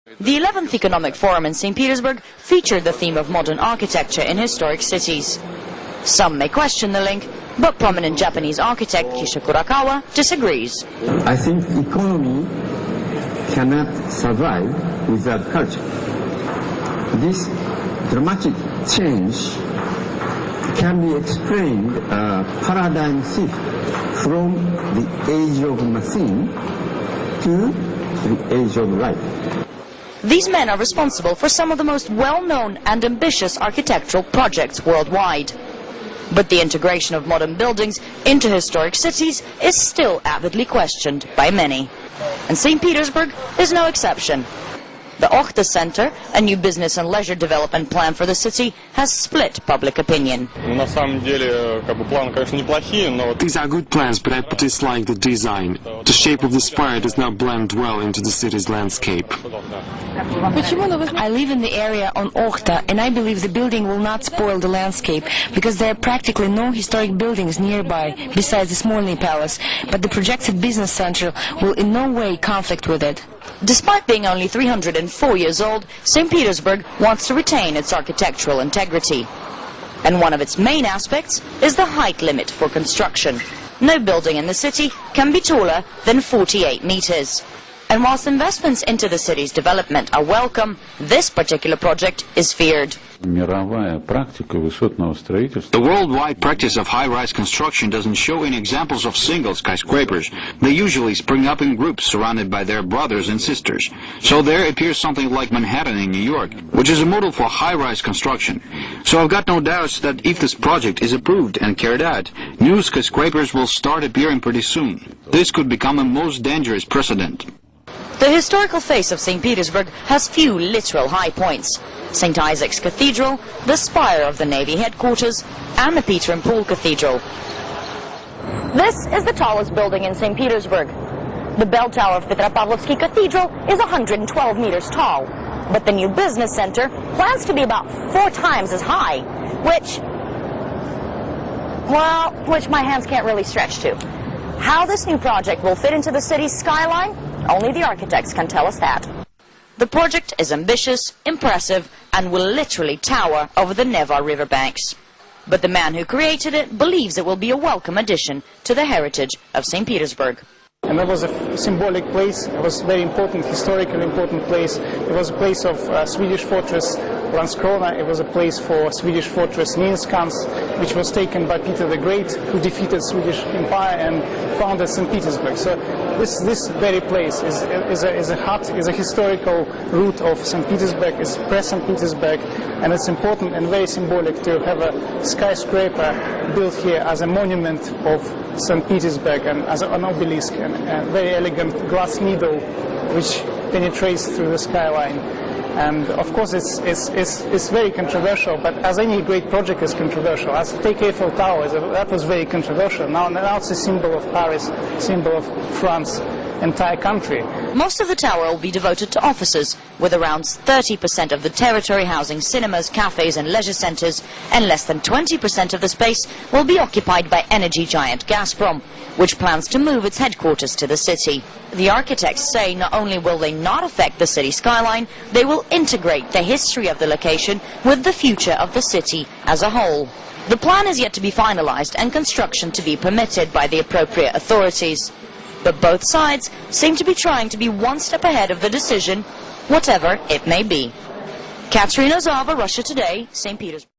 The 11th Economic Forum in St. Petersburg featured the theme of modern architecture in historic cities. Some may question the link, but prominent Japanese architect Kisho Kurakawa disagrees. I think economy cannot survive without culture. This dramatic change can be explained paradigm shift from the age of machine to the age of life. These men are responsible for some of the most well-known and ambitious architectural projects worldwide. But the integration of modern buildings into historic cities is still avidly questioned by many. And St. Petersburg is no exception. The Okhta Center, a new business and leisure development plan for the city, has split public opinion. These are good plans, but I dislike the design. The shape of the spire does not blend well into the city's landscape. I live in the area on Okhta, and I believe the building will not spoil the landscape, because there are practically no historic buildings nearby, besides the Smolny Palace, but the projected business center will in no way conflict with it. Despite being only 304 years old, St. Petersburg wants to retain its architectural integrity. And one of its main aspects is the height limit for construction. No building in the city can be taller than 48 meters. And whilst investments into the city's development are welcome, this particular project is feared. The worldwide practice of high-rise construction doesn't show any examples of single skyscrapers. They usually spring up in groups surrounded by their brothers and sisters. So there appears something like Manhattan in New York, which is a model for high-rise construction. So I've got no doubts that if this project is approved and carried out, new skyscrapers will start appearing pretty soon. This could become a most dangerous precedent. The historical face of St. Petersburg has few literal high points. St. Isaac's Cathedral, the spire of the Navy headquarters, and the Peter and Paul Cathedral. This is the tallest building in St. Petersburg. The bell tower of Petropavlovsky Cathedral is 112 meters tall, but the new business center plans to be about 4 times as high, which my hands can't really stretch to. How this new project will fit into the city's skyline, only the architects can tell us that. The project is ambitious, impressive, and will literally tower over the Neva riverbanks. But the man who created it believes it will be a welcome addition to the heritage of St. Petersburg. And that was a symbolic place. It was a very important, historically important place. It was a place of Swedish fortress Landskrona. It was a place for Swedish fortress Nynäshamn, which was taken by Peter the Great, who defeated Swedish Empire and founded St. Petersburg. So this very place is a historical root of St. Petersburg. It's St. Petersburg, and it's important and very symbolic to have a skyscraper built here as a monument of St. Petersburg and as an obelisk and a very elegant glass needle which penetrates through the skyline. And of course it's very controversial, but as any great project is controversial. As take Eiffel Tower, that was very controversial. Now it's a symbol of Paris, symbol of France, entire country. Most of the tower will be devoted to offices, with around 30% of the territory housing cinemas, cafes and leisure centers, and less than 20% of the space will be occupied by energy giant Gazprom, which plans to move its headquarters to the city. The architects say not only will they not affect the city skyline, they will integrate the history of the location with the future of the city as a whole. The plan is yet to be finalized and construction to be permitted by the appropriate authorities. But both sides seem to be trying to be one step ahead of the decision, whatever it may be. Katerina Zava, Russia Today, St. Petersburg.